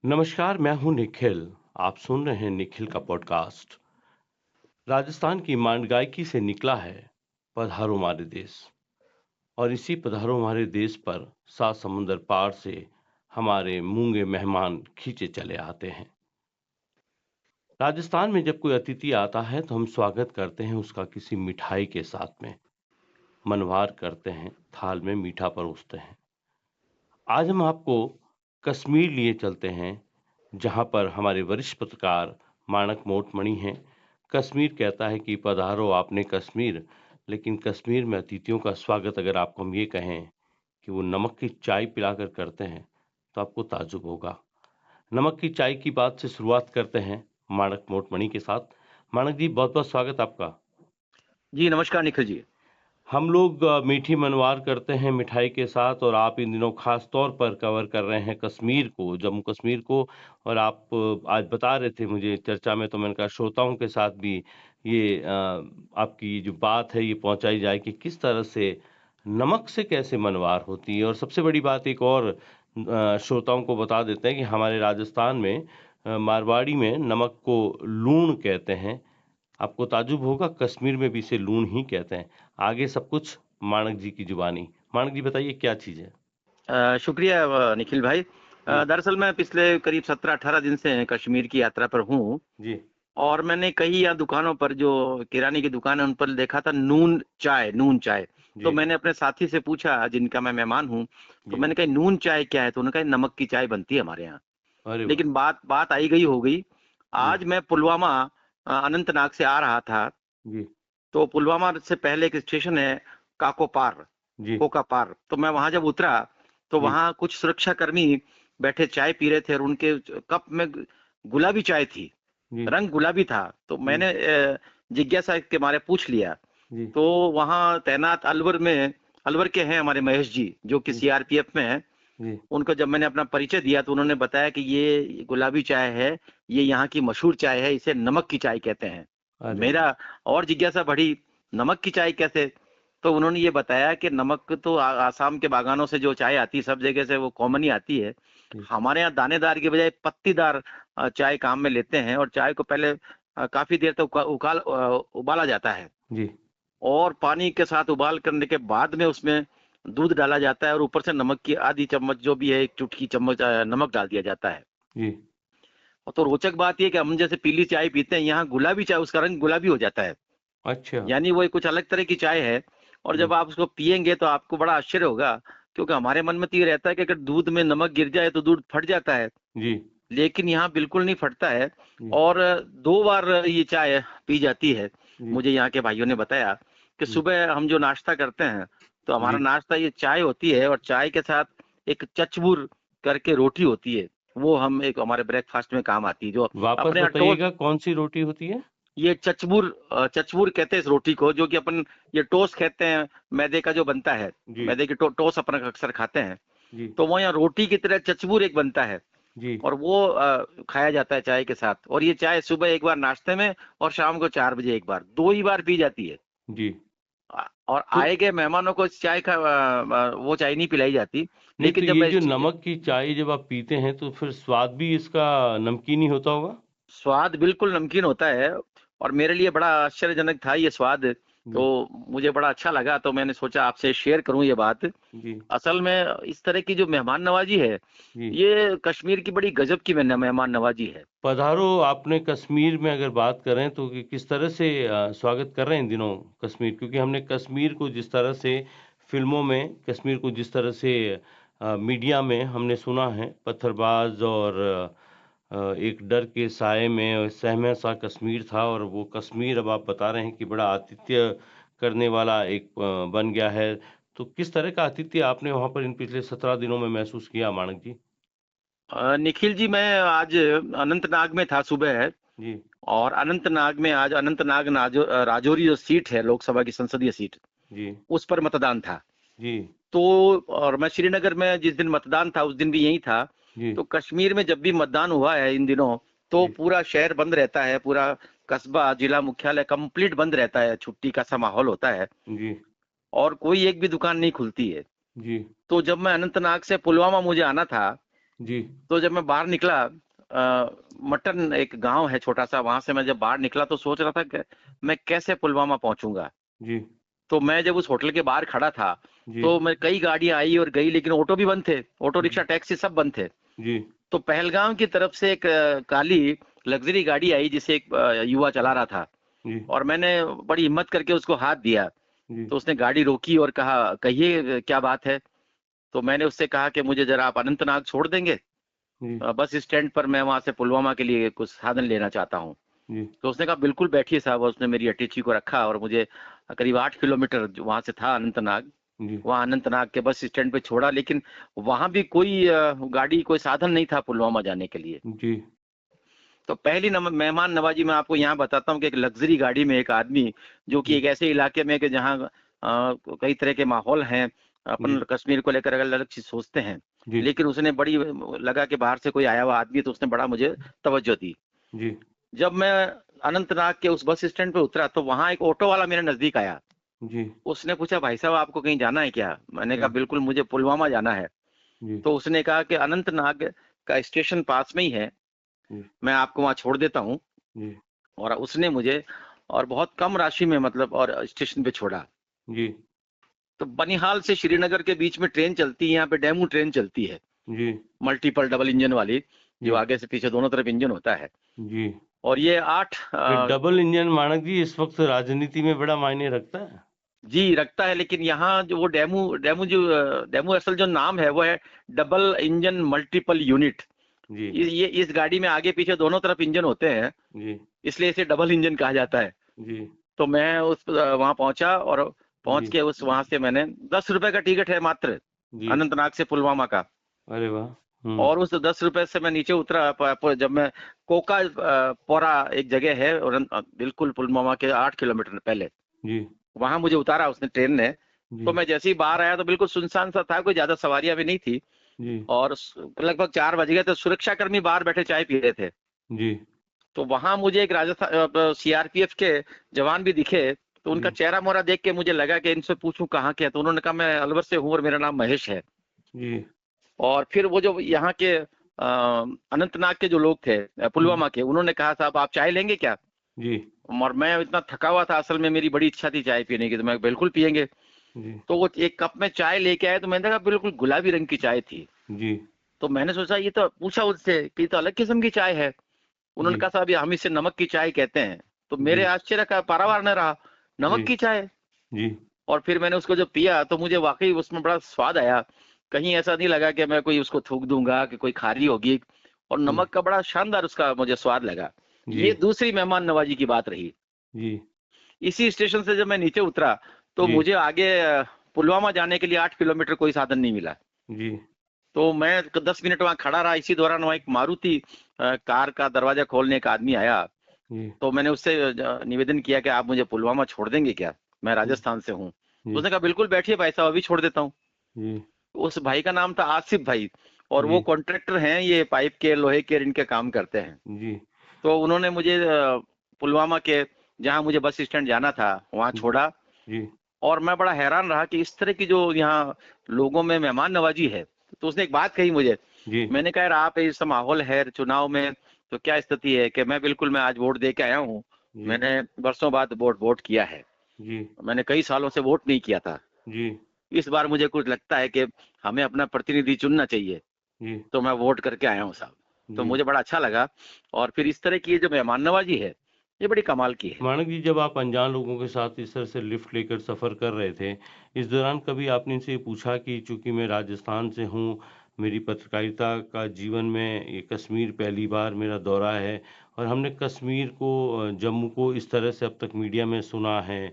नमस्कार, मैं हूं निखिल। आप सुन रहे हैं निखिल का पॉडकास्ट। राजस्थान की मांडगायकी से निकला है पधारो हमारे देश। और इसी पधारो हमारे देश पर सात समुंदर पार से हमारे मूंगे मेहमान खींचे चले आते हैं। राजस्थान में जब कोई अतिथि आता है तो हम स्वागत करते हैं उसका किसी मिठाई के साथ में। मनवार करते हैं, थाल में मीठा परोसते हैं। आज हम आपको कश्मीर लिए चलते हैं, जहां पर हमारे वरिष्ठ पत्रकार मानक मोटमणि हैं। कश्मीर कहता है कि पधारो आपने कश्मीर, लेकिन कश्मीर में अतिथियों का स्वागत अगर आपको हम ये कहें कि वो नमक की चाय पिलाकर करते हैं, तो आपको ताज्जुब होगा। नमक की चाय की बात से शुरुआत करते हैं मानक मोटमणि के साथ। मानक जी, बहुत-बहुत स्वागत आपका। जी, नमस्कार निखिल जी। हम लोग मीठी मनवार करते हैं मिठाई के साथ, और आप इन दिनों खास तौर पर कवर कर रहे हैं कश्मीर को, जम्मू कश्मीर को। और आप आज बता रहे थे मुझे चर्चा में, तो मैंने कहा श्रोताओं के साथ भी ये आपकी जो बात है ये पहुंचाई जाए कि किस तरह से नमक से कैसे मनवार होती है। और सबसे बड़ी बात एक और श्रोताओं को बता देते हैं कि हमारे राजस्थान में मारवाड़ी में नमक को लूण कहते हैं। आपको ताज्जुब होगा, कश्मीर में भी इसे लूण ही कहते हैं। आगे सब कुछ माणक जी की जुबानी। माणक जी बताइए क्या चीज़ है? शुक्रिया निखिल भाई। जी, दरअसल मैं पिछले करीब 17-18 दिन से कश्मीर की यात्रा पर हूँ जी, और मैंने कई यहाँ दुकानों पर जो किराने की दुकान है उन पर देखा था नून चाय। तो जी, मैंने अपने साथी से पूछा जिनका मैं मेहमान हूँ, तो जी। मैंने कहा नून चाय क्या है? तो उन्होंने कहा नमक की चाय बनती है हमारे यहाँ। अरे वाह! लेकिन बात बात आई गई हो गई। जी, आज मैं पुलवामा अनंतनाग से आ रहा था, जी, तो पुलवामा से पहले एक स्टेशन है काकोपार, जी, कोकापार। तो मैं वहां जब उतरा तो जी, वहां कुछ सुरक्षा कर्मी बैठे चाय पी रहे थे और उनके कप में गुलाबी चाय थी, जी, रंग गुलाबी था। तो जी, मैंने जिज्ञासा के मारे पूछ लिया। जी, तो वहां तैनात अलवर के हैं हमारे महेश जी, जो कि जी, सीआरपीएफ में हैं। जी। उनको जब मैंने अपना परिचय दिया तो उन्होंने बताया कि ये गुलाबी चाय है, ये यहाँ की मशहूर चाय है, इसे नमक की चाय कहते हैं। अरे वाह! मेरा और जिज्ञासा बढ़ी, नमक की चाय कैसे? तो उन्होंने ये बताया कि नमक तो आसाम के बागानों से जो चाय आती है, सब जगह से वो कॉमन ही आती है। जी, हमारे यहाँ दानेदार की बजाय पत्तीदार चाय काम में लेते हैं और चाय को पहले काफी देर तक उबाला जाता है जी, और पानी के साथ उबाल करने के बाद में उसमें दूध डाला जाता है और ऊपर से नमक की आधी चम्मच जो भी है, एक चुटकी चम्मच नमक डाल दिया जाता है। जी। और तो रोचक बात ये है कि हम जैसे पीली चाय पीते हैं, यहाँ गुलाबी चाय उसका रंग गुलाबी हो जाता है। अच्छा। यानी वो एक कुछ अलग तरह की चाय है और जी, जब आप उसको पिएंगे तो आपको बड़ा आश्चर्य होगा, क्योंकि हमारे मन में तो ये रहता है कि अगर दूध में नमक गिर जाए तो दूध फट जाता है, जी, लेकिन यहाँ बिल्कुल नहीं फटता है। जी, और 2 बार ये चाय पी जाती है। जी, मुझे यहाँ के भाइयों ने बताया कि जी, सुबह हम जो नाश्ता करते हैं, तो हमारा जी। नाश्ता ये चाय होती है और चाय के साथ एक चचबूर करके रोटी होती है। वो हम एक हमारे ब्रेकफास्ट में काम आती है, जो वापस अपने यहाँ टोस्ट। बताइएगा कौन-सी रोटी होती है? ये चचबूर कहते हैं इस रोटी को, जो कि अपन ये टोस्ट कहते हैं, मैदे का जो बनता है। जी, मैदे की टोस्ट अपन अक्सर खाते हैं। जी, तो वो यहाँ रोटी की तरह चचबूर एक बनता है जी, और वो खाया जाता है चाय के साथ। और ये चाय सुबह एक बार नाश्ते में और शाम को 4 बजे एक बार, 2 ही बार पी जाती है। जी। और तो आए गए मेहमानों को इस चाय का वो चाय नहीं पिलाई जाती। नहीं, तो लेकिन जब ये मैं जो नमक की चाय जब आप पीते हैं तो फिर स्वाद भी इसका नमकीन ही होता होगा? स्वाद बिल्कुल नमकीन होता है और मेरे लिए बड़ा आश्चर्यजनक था ये स्वाद। तो जी, मुझे बड़ा अच्छा लगा, तो मैंने सोचा आपसे शेयर करूं ये बात। जी, असल में इस तरह की जो मेहमान नवाजी है, जी। ये कश्मीर की बड़ी गजब की मेहमान नवाजी है। पधारो आपने कश्मीर में अगर बात करें तो कि किस तरह से स्वागत कर रहे हैं इन दिनों कश्मीर? क्योंकि हमने कश्मीर को जिस तरह से फ़िल्मों में, कश्मीर को जिस तरह से मीडिया में हमने सुना है, पत्थरबाज़ और एक डर के साए में सहमा-सा कश्मीर था, और वो कश्मीर अब आप बता रहे हैं कि बड़ा आतिथ्य करने वाला एक बन गया है। तो किस तरह का आतिथ्य आपने वहाँ पर इन पिछले 17 दिनों में महसूस किया मानक जी? निखिल जी, मैं आज अनंतनाग में था सुबह। जी, और अनंतनाग में आज राजौरी जो सीट है, लोकसभा की संसदीय सीट, जी, उस पर मतदान था। जी, तो और मैं श्रीनगर में जिस दिन मतदान था उस दिन भी यही था। जी, तो कश्मीर में जब भी मतदान हुआ है इन दिनों, तो जी, पूरा शहर बंद रहता है, पूरा कस्बा, जिला मुख्यालय कंप्लीट बंद रहता है, छुट्टी का सा माहौल होता है जी, और कोई एक भी दुकान नहीं खुलती है। जी, तो जब मैं अनंतनाग से पुलवामा मुझे आना था, जी, तो जब मैं बाहर निकला, मटन एक गाँव है छोटा-सा, वहाँ से मैं जब बाहर निकला तो सोच रहा था कि मैं कैसे पुलवामा पहुँचूँगा? जी, तो मैं जब उस होटल के बाहर खड़ा था, जी, तो मैं कई गाड़ियाँ आई और गई, लेकिन ऑटो भी बंद थे, ऑटो जी, रिक्शा, टैक्सी सब बंद थे। जी, तो पहलगाम की तरफ से एक काली लग्ज़री गाड़ी आई जिसे एक युवा चला रहा था, जी, और मैंने बड़ी हिम्मत करके उसको हाथ दिया। जी, तो उसने गाड़ी रोकी और कहा, "कहिए क्या बात है?" तो मैंने उससे कहा कि मुझे ज़रा आप अनंतनाग छोड़ देंगे? जी, बस स्टैंड पर मैं वहाँ से पुलवामा के लिए कुछ साधन लेना चाहता हूँ। जी, तो उसने कहा, "बिल्कुल बैठिए साहब", और उसने मेरी अटैची को रखा और मुझे करीब 8 किलोमीटर जो वहाँ से था अनंतनाग, जी, वहाँ अनंतनाग के बस स्टैंड पे छोड़ा, लेकिन वहाँ भी कोई गाड़ी, कोई साधन नहीं था पुलवामा जाने के लिए। जी, तो पहली मेहमान नवाजी मैं आपको यहाँ बताता हूँ कि एक लग्जरी गाड़ी में एक आदमी, जो कि जी, एक ऐसे इलाके में कि जहाँ कई तरह के माहौल हैं, अपन जी, कश्मीर को लेकर अलग अलग चीज सोचते हैं, जी, लेकिन उसने बड़ी लगा कि बाहर से कोई आया हुआ आदमी है, तो उसने बड़ा मुझे तवज्जो दी। जी, जब मैं अनंतनाग के उस बस स्टैंड पे उतरा तो वहां एक ऑटो वाला मेरे नजदीक आया। जी, उसने पूछा, "भाई साहब, आपको कहीं जाना है क्या?" मैंने कहा, जी, "बिल्कुल, मुझे पुलवामा जाना है।" जी, तो उसने कहा कि अनंतनाग का स्टेशन पास में ही है, जी, मैं आपको वहां छोड़ देता हूँ। जी, और उसने मुझे और बहुत कम राशि में, मतलब, और स्टेशन पे छोड़ा। जी, तो बनिहाल से श्रीनगर के बीच में ट्रेन चलती है, यहाँ पे डेमू ट्रेन चलती है, जी, मल्टीपल डबल इंजन वाली, जो जी, आगे से पीछे दोनों तरफ इंजन होता है। जी। और ये आठ ये डबल इंजन मानक जी इस वक़्त राजनीति में बड़ा मायने रखता है। जी रखता है, लेकिन यहाँ जो वो डेमू डेमू जो डेमू असल जो नाम है वो है डबल इंजन मल्टीपल यूनिट। जी, ये इस गाड़ी में आगे पीछे दोनों तरफ इंजन होते हैं, जी, इसलिए इसे डबल इंजन कहा जाता है। जी, तो मैं उस वहां पहुंचा, और पहुंच जी, के उस वहां से मैंने 10 रुपए का टिकट है मात्र, जी। अनंतनाग से पुलवामा का। अरे वाह! हुँ, और उस 10 रुपए से मैं नीचे उतरा, जब मैं कोका पोरा एक जगह है, और बिल्कुल पुलवामा के 8 किलोमीटर पहले, जी, वहां मुझे उतारा उसने, ट्रेन ने। तो जी, मैं जैसे ही बाहर आया तो बिल्कुल सुनसान सा था, कोई ज्यादा सवारियां भी नहीं थी। जी, और लगभग 4 बज गए, तो सुरक्षाकर्मी बाहर बैठे चाय पी रहे थे। जी, तो वहां मुझे एक राजस्थान सीआरपीएफ के जवान भी दिखे। तो उनका जी, चेहरा मोहरा देख के मुझे लगा कि इनसे पूछूं कहाँ के हैं। तो उन्होंने कहा, "मैं अलवर से हूँ और मेरा नाम महेश है।" जी, और फिर वो जो यहाँ के अनंतनाग के जो लोग थे, जी, पुलवामा के, उन्होंने कहा, "साहब, आप चाय लेंगे क्या?" जी, और मैं इतना थका हुआ था, असल में मेरी बड़ी इच्छा थी चाय पीने की, तो मैं, "बिल्कुल पियेंगे।" जी, तो वो एक कप में चाय लेके आए, तो मैंने कहा बिल्कुल गुलाबी रंग की चाय थी। जी, तो मैंने सोचा, ये तो पूछा उससे कि ये तो अलग किस्म की चाय है। उन्होंने जी, कहा, "साहब, ये हम इसे नमक की चाय कहते हैं।" तो मेरे जी, आश्चर्य का पारावार न रहा, जी, नमक की चाय। जी, और फिर मैंने उसको जब पिया तो मुझे वाकई उसमें बड़ा स्वाद आया। कहीं ऐसा नहीं लगा कि मैं कोई उसको थूक दूंगा, कि कोई खारी होगी। और जी, नमक का बड़ा शानदार उसका मुझे स्वाद लगा। जी, ये दूसरी मेहमान नवाजी की बात रही। जी, इसी स्टेशन से जब मैं नीचे उतरा, तो जी, मुझे आगे पुलवामा जाने के लिए 8 किलोमीटर कोई साधन नहीं मिला। जी, तो मैं 10 मिनट वहां खड़ा रहा। इसी दौरान वहां एक मारुति कार का दरवाजा खोलने एक आदमी आया। जी, तो मैंने उससे निवेदन किया कि आप मुझे पुलवामा छोड़ देंगे क्या? मैं जी, राजस्थान से हूँ। जी, उसने कहा, "बिल्कुल बैठिए भाई साहब, अभी छोड़ देता हूँ।" जी, उस भाई का नाम था आसिफ भाई, और वो जी, कॉन्ट्रैक्टर हैं, ये पाइप के, लोहे के, इनके काम करते हैं। जी, तो उन्होंने मुझे पुलवामा के, जहाँ मुझे बस स्टैंड जाना था, वहाँ जी, छोड़ा। जी, और मैं बड़ा हैरान रहा कि इस तरह की जो यहाँ लोगों में मेहमान नवाजी है। तो उसने एक बात कही मुझे। जी, मैंने कहा, "यार, आप इस माहौल है चुनाव में, तो क्या स्थिति है?" कि मैं आज वोट दे के आया हूँ। जी, मैंने वर्षों बाद वोट वोट किया है। जी, मैंने कई सालों से वोट नहीं किया था। जी, इस बार मुझे कुछ लगता है कि हमें अपना प्रतिनिधि चुनना चाहिए। जी, तो मैं वोट करके आया हूँ साहब। तो जी। मुझे बड़ा अच्छा लगा। और फिर इस तरह की ये जो मेहमान नवाजी है, ये बड़ी कमाल की है। मानक जी, जब आप अनजान लोगों के साथ इस तरह से लिफ्ट लेकर सफ़र कर रहे थे, इस दौरान कभी आपने इनसे ये पूछा कि चूँकि मैं राजस्थान से हूँ, मेरी पत्रकारिता का जीवन में ये कश्मीर पहली बार मेरा दौरा है और हमने कश्मीर को जम्मू को इस तरह से अब तक मीडिया में सुना है।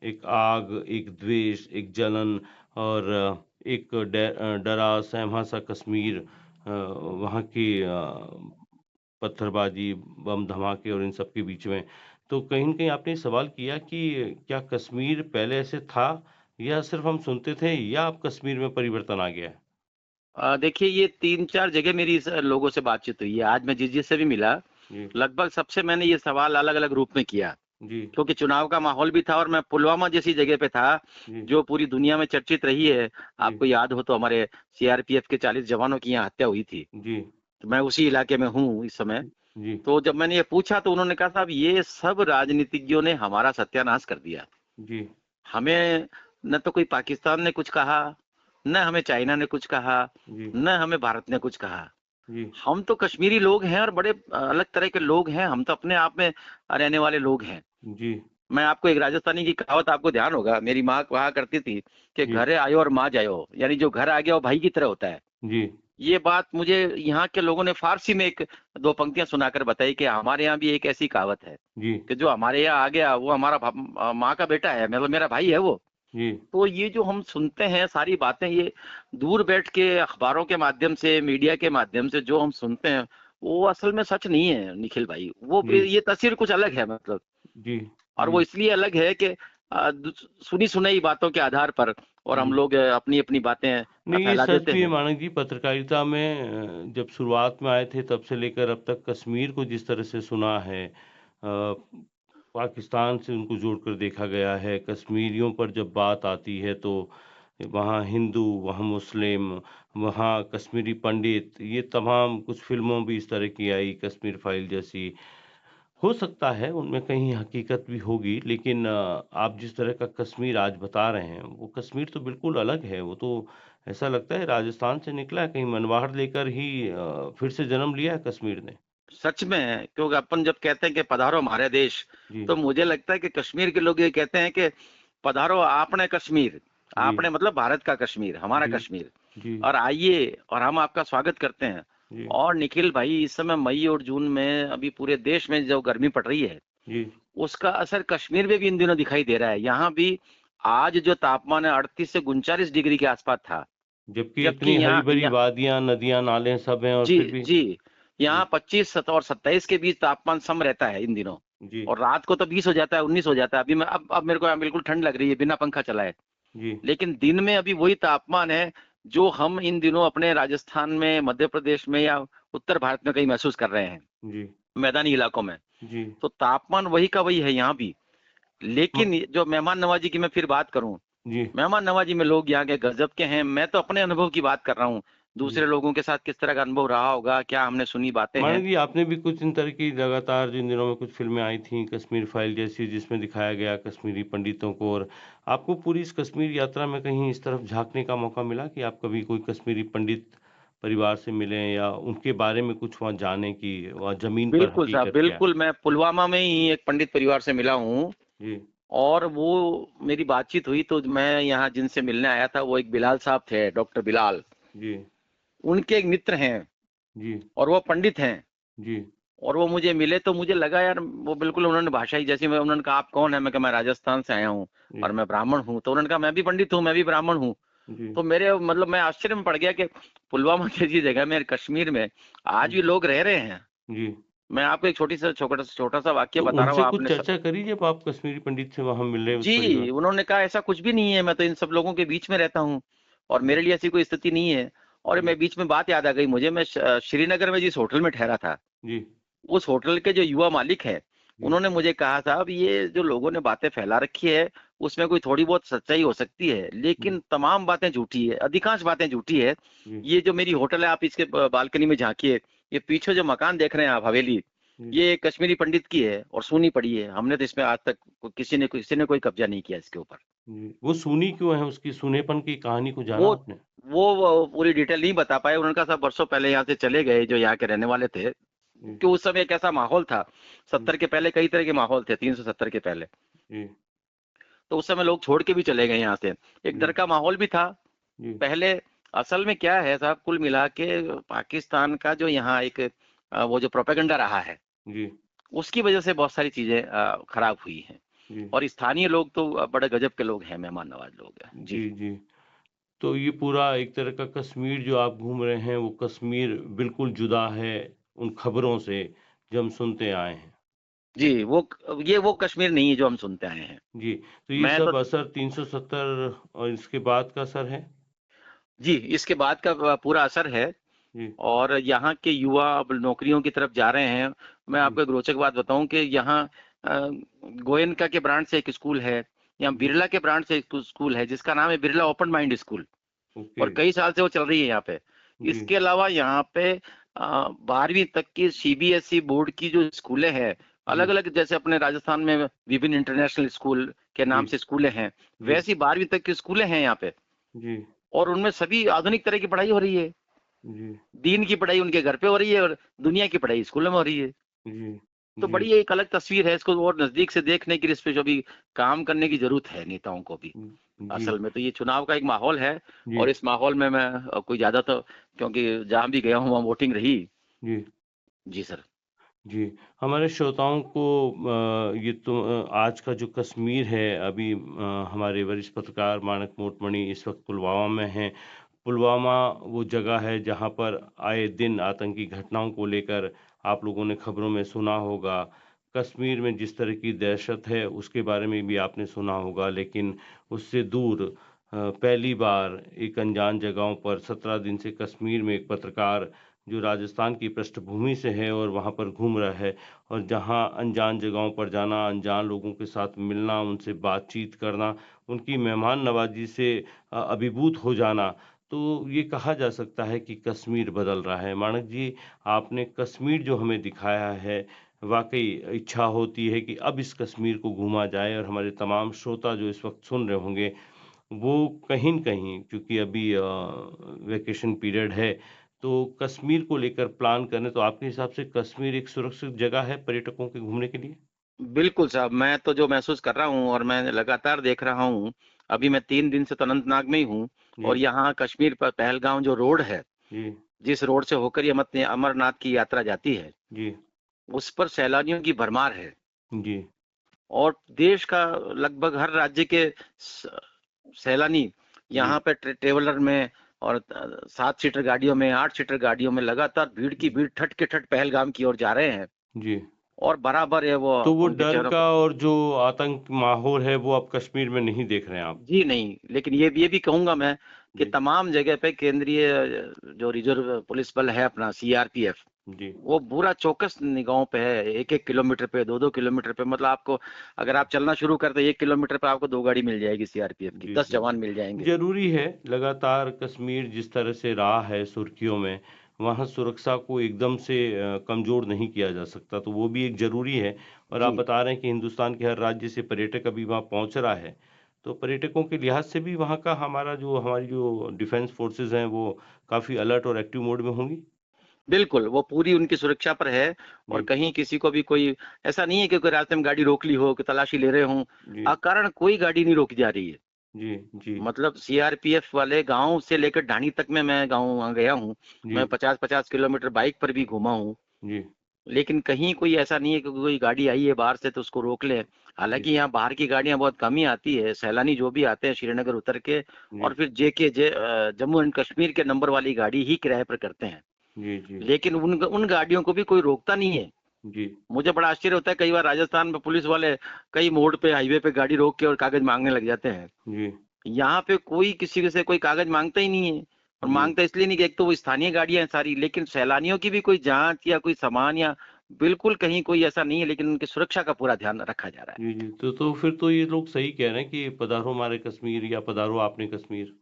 एक आग, एक द्वेष, एक जलन और एक डरा सहमा सा कश्मीर वहाँ की पत्थरबाजी, बम धमाके और इन सब के बीच में। तो कहीं न कहीं आपने सवाल किया कि क्या कश्मीर पहले ऐसे था या सिर्फ़ हम सुनते थे या अब कश्मीर में परिवर्तन आ गया है? देखिए, ये 3-4 जगह मेरी इस लोगों से बातचीत हुई है। आज मैं जिस-जिससे भी मिला, जी, लगभग सबसे मैंने ये सवाल अलग-अलग रूप में किया। जी, क्योंकि चुनाव का माहौल भी था और मैं पुलवामा जैसी जगह पे था, जी, जो पूरी दुनिया में चर्चित रही है। जी, आपको याद हो तो हमारे सीआरपीएफ के 40 जवानों की यहाँ हत्या हुई थी। जी, तो मैं उसी इलाके में हूँ इस समय। जी, तो जब मैंने ये पूछा तो उन्होंने कहा साहब ये सब राजनीतिज्ञों ने हमारा सत्यानाश कर दिया। जी, हमें न तो कोई पाकिस्तान ने कुछ कहा, न हमें चाइना ने कुछ कहा, जी, न हमें भारत ने कुछ कहा। जी, हम तो कश्मीरी लोग हैं और बड़े अलग तरह के लोग हैं, हम तो अपने आप में रहने वाले लोग हैं। जी, मैं आपको एक राजस्थानी की कहावत, आपको ध्यान होगा, मेरी माँ कहा करती थी कि जी, घरे आयो और माँ जायो, यानी जो घर आ गया वो भाई की तरह होता है। जी, ये बात मुझे यहाँ के लोगों ने फारसी में एक दो पंक्तियां सुनाकर बताई कि हमारे यहाँ भी एक ऐसी कहावत है जी, कि जो हमारे यहाँ आ गया वो हमारा माँ का बेटा है, मतलब मेरा भाई है वो। जी, तो ये जो हम सुनते हैं सारी बातें, ये दूर बैठ के अखबारों के माध्यम से, मीडिया के माध्यम से जो हम सुनते हैं, वो असल में सच नहीं है निखिल भाई। वो जी, ये तस्वीर कुछ अलग है मतलब। जी, और वो जी, इसलिए अलग है कि सुनी सुनाई बातों के आधार पर और हम जी। लोग अपनी अपनी बातें नहीं, ये फैला सच देते भी है हैं। मानक जी। पत्रकारिता में जब शुरुआत में आए थे तब से लेकर अब तक कश्मीर को जिस तरह से सुना है, पाकिस्तान से उनको जोड़कर देखा गया है। कश्मीरियों पर जब बात आती है तो वहाँ हिंदू, वहाँ मुस्लिम, वहाँ कश्मीरी पंडित, ये तमाम कुछ फ़िल्मों भी इस तरह की आई, कश्मीर फाइल जैसी। हो सकता है उनमें कहीं हकीकत भी होगी, लेकिन आप जिस तरह का कश्मीर आज बता रहे हैं, वो कश्मीर तो बिल्कुल अलग है। वो तो ऐसा लगता है राजस्थान से निकला है, कहीं मनवाड़ लेकर ही फिर से जन्म लिया है कश्मीर ने। सच में है, क्योंकि अपन जब कहते हैं कि पधारो हमारे देश, जी, तो मुझे लगता है कि कश्मीर के लोग ये कहते हैं कि पधारो आपने कश्मीर, जी, आपने मतलब भारत का कश्मीर, हमारा जी, कश्मीर, जी, और आइए और हम आपका स्वागत करते हैं। जी, और निखिल भाई इस समय मई और जून में अभी पूरे देश में जो गर्मी पड़ रही है, जी। उसका असर कश्मीर में भी इन दिनों दिखाई दे रहा है। यहाँ भी आज जो तापमान है 38 से 39 डिग्री के आसपास था, जबकि जबकि इतनी यहाँ हरी-भरी वादियाँ, नदियाँ, नाले सब हैं और जी, फिर भी। जी। जी, यहाँ 25 और 27 के बीच तापमान सम रहता है इन दिनों। जी, और रात को तो 20 हो जाता है, 19 हो जाता है। अभी मैं अब मेरे को यहाँ बिल्कुल ठंड लग रही है बिना पंखा चलाए। जी, लेकिन दिन में अभी वही तापमान है जो हम इन दिनों अपने राजस्थान में, मध्य प्रदेश में या उत्तर भारत में कहीं महसूस कर रहे हैं, जी, मैदानी इलाकों में। जी। तो तापमान वही का वही है यहाँ भी। म लेकिन जो मेहमान नवाजी की मैं फिर बात करूं, जी, मेहमान नवाजी में लोग यहाँ के गजब के हैं। मैं तो अपने अनुभव की बात कर रहा हूँ, जी। दूसरे लोगों के साथ किस तरह का अनुभव रहा होगा, क्या हमने सुनी बातें हैं। मानिए जी, आपने भी कुछ इन तरह की लगातार जिन दिनों में कुछ फ़िल्में आई थीं, कश्मीर फाइल जैसी, जिसमें दिखाया गया कश्मीरी पंडितों को, और आपको पूरी इस कश्मीर यात्रा में कहीं इस तरफ झाँकने का मौका मिला कि आप कभी कोई कश्मीरी पंडित परिवार से मिलें या उनके बारे में कुछ वहाँ जानें कि वहाँ ज़मीन पर बिल्कुल साहब, हकीकत क्या है? बिल्कुल। मैं पुलवामा में ही एक पंडित परिवार से मिला हूँ। जी, और वो मेरी बातचीत हुई तो मैं यहाँ जिनसे मिलने आया था वो एक बिलाल साहब थे, डॉक्टर बिलाल। जी, उनके एक मित्र हैं जी, और वो पंडित हैं। जी, और वो मुझे मिले तो मुझे लगा यार, वो बिल्कुल उन्होंने भाषा ही जैसी, मैं उन्होंने कहा आप कौन है, मैं कहा मैं राजस्थान से आया हूँ जी, और मैं ब्राह्मण हूँ। तो उन्होंने कहा मैं भी पंडित हूँ, मैं भी ब्राह्मण हूँ। जी, तो मेरे मतलब मैं आश्चर्य में पड़ गया कि पुलवामा जैसी जगह में, कश्मीर में, आज जी, भी लोग रह रहे हैं। जी। मैं आपको एक छोटा सा वाक्य तो बता रहा हूँ उनसे कुछ आपने चर्चा करी जब आप कश्मीरी पंडित से वहाँ मिले उस जी, परिवार। उन्होंने कहा ऐसा कुछ भी नहीं है, मैं तो इन सब लोगों के बीच में रहता हूँ और जी, मेरे लिए ऐसी कोई स्थिति नहीं है। और जी, मैं बीच में बात याद आ गई मुझे, मैं श्रीनगर में जिस होटल में ठहरा था, जी, उस होटल के जो युवा मालिक हैं, जी, उन्होंने मुझे कहा साहब ये जो लोगों ने बातें फैला रखी है, उसमें कोई थोड़ी बहुत सच्चाई हो सकती है, जी, लेकिन तमाम बातें झूठी है, अधिकांश बातें झूठी है। जी, ये जो मेरी होटल है, आप इसके बालकनी में झाँकिए, ये पीछे जो मकान देख रहे हैं आप, हवेली, जी, ये कश्मीरी पंडित की है और सूनी पड़ी है। हमने तो इसमें आज तक किसी ने कोई कब्जा नहीं किया इसके ऊपर। जी। वो सूनी क्यों है? उसकी सूनेपन की कहानी को जाना वो आपने? वो पूरी डिटेल नहीं बता पाए। उन्होंने कहा साहब बरसों पहले यहाँ से चले गए जो यहाँ के रहने वाले थे, जी, कि उस समय एक ऐसा माहौल था। जी, 70 के पहले कई तरह के माहौल थे, 370 के पहले। जी, तो उस समय लोग छोड़ के भी चले गए यहाँ से। एक डर जी, का माहौल भी था जी, पहले। असल में क्या है साहब, कुल मिला के पाकिस्तान का जो यहाँ एक वो जो प्रोपेगेंडा रहा है, जी, उसकी वजह से बहुत सारी चीजें खराब हुई हैं। जी, और स्थानीय लोग तो बड़े गजब के लोग हैं, मेहमान नवाज लोग हैं जी। जी, जी। तो ये पूरा एक तरह का कश्मीर जो आप घूम रहे हैं, वो कश्मीर बिल्कुल जुदा है उन खबरों से जो हम सुनते आए हैं। जी, वो कश्मीर नहीं है जो हम सुनते आए हैं। जी, तो ये मैं तो सब असर 370 और इसके बाद का असर है? जी, इसके बाद का पूरा असर है। जी, और यहाँ के युवा अब नौकरियों की तरफ जा रहे हैं। मैं जी, आपको एक रोचक बात बताऊं कि यहाँ गोयनका के ब्रांड से एक स्कूल है, या बिरला के ब्रांड से एक स्कूल है जिसका नाम है Birla open mind school, okay. और कई साल से वो चल रही है यहाँ पे। जी, इसके अलावा यहाँ पे 12वीं तक की सीबीएसई बोर्ड की जो स्कूलें हैं, अलग जी, अलग, जैसे अपने राजस्थान में विभिन्न इंटरनेशनल स्कूल के नाम जी, से स्कूलें हैं, जी, वैसी 12वीं तक की स्कूलें हैं यहाँ पे। जी, और उनमें सभी आधुनिक तरह की पढ़ाई हो रही है। जी, दीन की पढ़ाई उनके घर पे हो रही है और दुनिया की पढ़ाई स्कूलों में हो रही है। जी, तो जी, बड़ी एक अलग तस्वीर है, इसको और नजदीक से देखने के लिए इस पे जो भी काम करने की जरूरत है नेताओं को भी। जी, असल में तो ये चुनाव का एक माहौल है, जी, और इस माहौल में मैं कोई ज्यादा तो, क्योंकि जहां भी गया हूँ वहां वोटिंग रही। जी, जी सर। जी। हमारे श्रोताओं को ये तो आज का जो कश्मीर है अभी हमारे वरिष्ठ पत्रकार मानक मोटमणि इस वक़्त पुलवामा में हैं। पुलवामा वो जगह है जहाँ पर आए दिन आतंकी घटनाओं को लेकर आप लोगों ने खबरों में सुना होगा। कश्मीर में जिस तरह की दहशत है उसके बारे में भी आपने सुना होगा, लेकिन उससे दूर पहली बार एक अनजान जगहों पर 17 दिन से कश्मीर में एक पत्रकार जो राजस्थान की पृष्ठभूमि से है और वहाँ पर घूम रहा है और जहाँ अनजान जगहों पर जाना, अनजान लोगों के साथ मिलना, उनसे बातचीत करना, उनकी मेहमान नवाज़ी से अभिभूत हो जाना, तो ये कहा जा सकता है कि कश्मीर बदल रहा है। मानक जी, आपने कश्मीर जो हमें दिखाया है, वाक़ई इच्छा होती है कि अब इस कश्मीर को घूमा जाए और हमारे तमाम श्रोता जो इस वक़्त सुन रहे होंगे, वो कहीं न कहीं क्योंकि अभी वैकेशन पीरियड है, तो कश्मीर को लेकर प्लान करें, तो आपके हिसाब से कश्मीर एक सुरक्षित जगह है पर्यटकों के घूमने के लिए? बिल्कुल साहब, मैं तो जो महसूस कर रहा हूँ और मैं लगातार देख रहा हूँ, अभी मैं 3 दिन से तो अनंतनाग में ही हूँ, जी, और यहाँ कश्मीर पर पहलगाम जो रोड है, जी, जिस रोड से होकर ये अमरनाथ की यात्रा जाती है, जी, उस पर सैलानियों की भरमार है। जी, और देश का लगभग हर राज्य के सैलानी जी, यहाँ पे ट्रेवलर में और 7 सीटर गाड़ियों में, 8 सीटर गाड़ियों में लगातार भीड़ की भीड़, ठट के ठट पहलगाम की ओर जा रहे हैं। जी। और बराबर है वो तो वो उनके डर चेहरों का पे। और जो आतंक माहौल है, वो अब कश्मीर में नहीं देख रहे हैं आप? जी नहीं, लेकिन ये भी कहूंगा मैं कि जी, तमाम जगह पे केंद्रीय जो रिजर्व पुलिस बल है अपना सीआरपीएफ, जी, वो पूरा चौकस निगाहों पे है। 1-1 किलोमीटर पे, 2-2 किलोमीटर पे, मतलब आपको अगर आप चलना शुरू करते 1 किलोमीटर पे आपको 2 गाड़ी मिल जाएगी सीआरपीएफ की, जी, 10 जी, जवान जी। मिल जाएंगे। ज़रूरी है, लगातार कश्मीर जिस तरह से रहा है सुर्खियों में, वहाँ सुरक्षा को एकदम से कमज़ोर नहीं किया जा सकता, तो वो भी एक ज़रूरी है और आप जी बता रहे हैं कि हिंदुस्तान के हर राज्य से पर्यटक अभी वहाँ पहुँच रहा है, तो पर्यटकों के लिहाज से भी वहाँ का हमारी जो डिफेंस फ़ोर्सेज़ हैं, वो काफ़ी अलर्ट और एक्टिव मोड में होंगी? बिल्कुल, वो पूरी उनकी सुरक्षा पर है। और जी, कहीं किसी को भी कोई ऐसा नहीं है कि कोई रास्ते में गाड़ी रोक ली हो, कि तलाशी ले रहे हों, जी, अकारण कोई गाड़ी नहीं रोकी जा रही है। जी, जी, मतलब सीआरपीएफ वाले गाँव से लेकर ढाणी तक में, मैं गाँव वहाँ गया हूँ। जी, मैं 50-50 किलोमीटर बाइक पर भी घूमा हूँ। जी, लेकिन कहीं कोई ऐसा नहीं है कि कोई गाड़ी आई है बाहर से तो उसको रोक लें। जी, हालाँकि यहाँ बाहर की गाड़ियाँ बहुत कम ही आती है। सैलानी जो भी आते हैं श्रीनगर उतर के, जी, और फिर जम्मू एंड कश्मीर के नंबर वाली गाड़ी ही किराए पर करते हैं। जी, जी, लेकिन उन उन गाड़ियों को भी कोई रोकता नहीं है। जी, मुझे बड़ा आश्चर्य होता है, कई बार राजस्थान में पुलिस वाले कई मोड़ पे, हाईवे पे गाड़ी रोक के और कागज मांगने लग जाते हैं। जी, यहाँ पे कोई किसी से कोई कागज मांगता ही नहीं है। और जी। मांगता इसलिए नहीं कि एक तो वो स्थानीय गाड़ियां हैं सारी, लेकिन सैलानियों की भी कोई जांच या कोई सामान या बिल्कुल कहीं कोई ऐसा नहीं है, लेकिन उनकी सुरक्षा का पूरा ध्यान रखा जा रहा है। जी, जी। तो फिर तो ये लोग सही कह रहे हैं कि पधारो हमारे कश्मीर या पधारो आपने कश्मीर।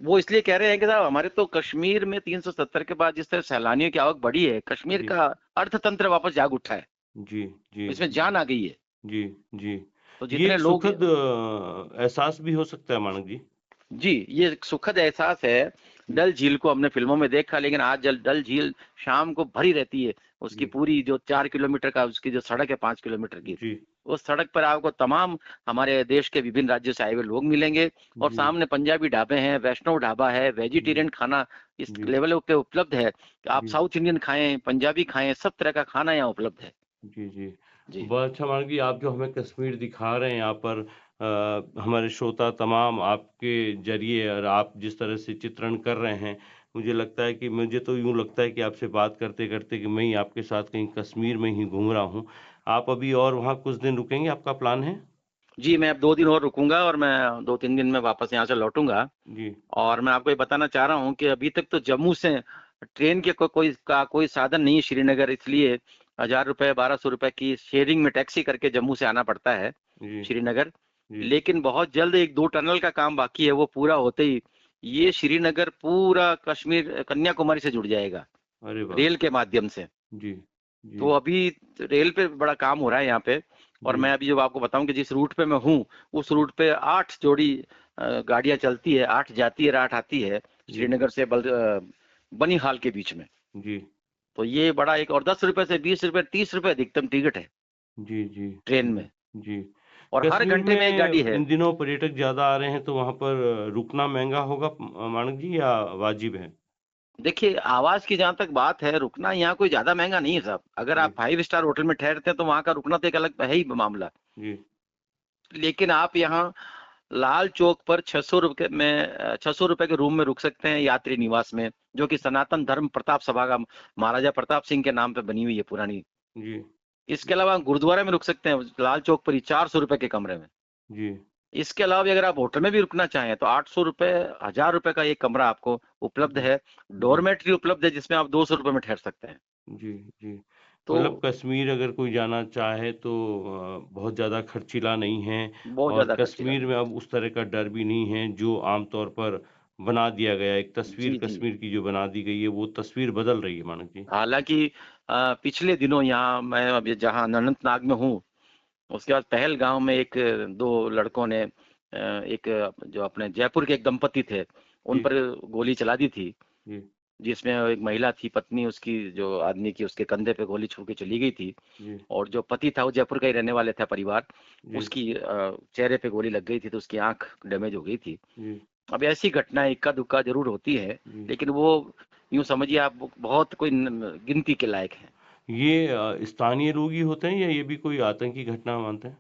वो इसलिए कह रहे हैं कि साहब हमारे तो कश्मीर में 370 के बाद जिस तरह सैलानियों की आवक बढ़ी है, कश्मीर जी, का अर्थतंत्र वापस जाग उठा है। जी, जी, इसमें जी, जान आ गई है। जी, जी। तो ये जितने एक लोग, सुखद एहसास भी हो सकता है मानक जी। जी, ये एक सुखद एहसास है। जी, डल झील को हमने फ़िल्मों में देखा, लेकिन आज जल डल झील शाम को भरी रहती है। उसकी जी, पूरी जो 4 किलोमीटर का उसकी जो सड़क है 5 किलोमीटर की, जी, उस सड़क पर आपको तमाम हमारे देश के विभिन्न राज्यों से आए हुए लोग मिलेंगे। और जी, सामने पंजाबी ढाबे हैं, वैष्णव ढाबा है, जी, वेजिटेरियन खाना इस जी, लेवल पे उपलब्ध है कि आप जी, साउथ इंडियन खाएँ, पंजाबी खाएँ, सब तरह का खाना यहाँ उपलब्ध है। जी, जी। जी। बहुत अच्छा मानक जी, आप जो हमें कश्मीर दिखा रहे हैं यहाँ पर हमारे श्रोता तमाम आपके ज़रिए और आप जिस तरह से चित्रण कर रहे हैं, मुझे तो यूँ लगता है कि आपसे बात करते-करते कि मैं ही आपके साथ कहीं कश्मीर में ही घूम रहा हूँ। आप अभी और वहाँ कुछ दिन रुकेंगे, आपका प्लान है? जी, मैं अब 2 दिन और रुकूँगा और मैं 2-3 दिन में वापस यहाँ से लौटूँगा। जी, और मैं आपको ये बताना चाह रहा हूँ कि अभी तक तो जम्मू से ट्रेन के कोई साधन नहीं है श्रीनगर, इसलिए 1000 रुपए 1200 रुपए की शेयरिंग में टैक्सी करके जम्मू से आना पड़ता है जी, श्रीनगर। जी। लेकिन बहुत जल्द एक 2 टनल का काम बाकी है, वो पूरा होते ही ये श्रीनगर पूरा कश्मीर कन्याकुमारी से जुड़ जाएगा अरे वाह! रेल के माध्यम से। जी, जी, तो अभी रेल पे बड़ा काम हो रहा है यहाँ पे। और जी, मैं अभी जब आपको बताऊं कि जिस रूट पे मैं हूँ, उस रूट पे 8 जोड़ी गाड़ियां चलती है, 8 जाती है और 8 आती है जी, श्रीनगर से बनीहाल के बीच में। जी, तो ये बड़ा एक, और 10 रुपए से 20 रुपए 30 रुपए अधिकतम टिकट है जी, जी, ट्रेन जी, में, जी। और हर कश्मीर घंटे में एक गाड़ी में है। इन दिनों पर्यटक ज़्यादा आ रहे हैं, तो वहाँ पर रुकना महँगा होगा मानक जी, या वाजिब है? देखिए आवाज की जहां तक बात है, रुकना यहाँ कोई ज्यादा महंगा नहीं है साहब। अगर जी, आप 5 स्टार होटल में ठहरते हैं तो वहां का रुकना तो एक अलग है ही मामला। जी, लेकिन आप यहाँ लाल चौक पर 600 रुपए में 600 रुपए के रूम में रुक सकते हैं यात्री निवास में, जो कि सनातन धर्म प्रताप सभा का महाराजा प्रताप सिंह के नाम पे बनी हुई है पुरानी। जी, इसके अलावा गुरुद्वारा में रुक सकते हैं लाल चौक पर ही 400 रुपए के कमरे में। जी, इसके अलावा भी अगर आप होटल में भी रुकना चाहें तो 800 रुपए 1000 रुपए का एक कमरा आपको उपलब्ध जी, है। जी, डोरमेट्री उपलब्ध है जिसमें आप 200 रुपए में ठहर सकते हैं। जी, जी। तो मतलब कश्मीर अगर कोई जाना चाहे तो बहुत ज़्यादा खर्चीला नहीं है, बहुत और ज्यादा खर्चीला कश्मीर नहीं। में अब उस तरह का डर भी नहीं है जो आम तौर पर बना दिया गया है। एक तस्वीर जी जी। कश्मीर की जो बना दी गई है, वो तस्वीर बदल रही है मानक जी। हालांकि पिछले दिनों यहाँ मैं अभी जहाँ अनंतनाग में हूँ, उसके बाद पहलगांव में एक 2 लड़कों ने एक जो अपने जयपुर के एक दंपति थे, उन जी, पर गोली चला दी थी। जी, जिसमें एक महिला थी पत्नी उसकी, जो आदमी की उसके कंधे पे गोली छू के चली गई थी। जी, और जो पति था वो जयपुर का ही रहने वाले था परिवार, जी, उसकी चेहरे पे गोली लग गई थी तो उसकी आंख डैमेज हो गई थी। जी, अब ऐसी घटनाएं इक्का दुक्का जरूर होती है, जी। लेकिन वो यूं समझिए आप बहुत कोई गिनती के लायक है। ये स्थानीय लोग ही होते हैं, या ये भी कोई आतंकी घटना मानते हैं?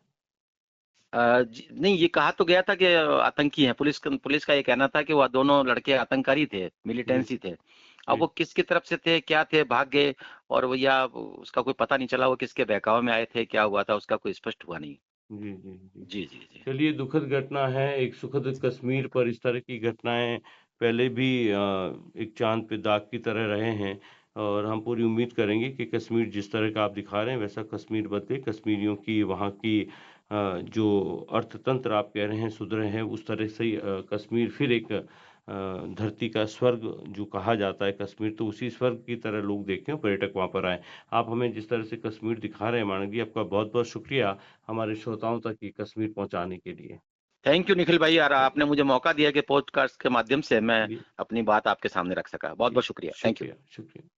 नहीं, ये कहा तो गया था कि आतंकी हैं। पुलिस का ये कहना था कि वह दोनों लड़के आतंककारी थे, जी, मिलिटेंसी थे। अब जी, वो किसकी तरफ से थे, क्या थे, भाग गए, और वो या उसका कोई पता नहीं चला, वो किसके बहकावे में आए थे, क्या हुआ था उसका कोई स्पष्ट हुआ नहीं। जी, जी, जी। जी जी जी। चलिए, दुखद घटना है, एक सुखद कश्मीर पर इस तरह की घटनाएँ पहले भी एक चाँद पे दाग की तरह रहे हैं, और हम पूरी उम्मीद करेंगे कि कश्मीर जिस तरह का आप दिखा रहे हैं वैसा कश्मीर बदले, कश्मीरियों की वहाँ की जो अर्थतंत्र आप कह रहे हैं सुधरे हैं, उस तरह से ही कश्मीर फिर एक धरती का स्वर्ग जो कहा जाता है कश्मीर, तो उसी स्वर्ग की तरह लोग देखें, पर्यटक वहाँ पर आएँ। आप हमें जिस तरह से कश्मीर दिखा रहे हैं मानक जी, आपका बहुत-बहुत शुक्रिया हमारे श्रोताओं तक ये कश्मीर पहुँचाने के लिए। थैंक यू निखिल भाई यार, चलिए, आपने मुझे मौका दिया कि पॉडकास्ट के माध्यम से मैं जी, अपनी बात आपके सामने रख सका। बहुत जी, बहुत शुक्रिया, थैंक यू। शुक्रिया, शुक्रिया।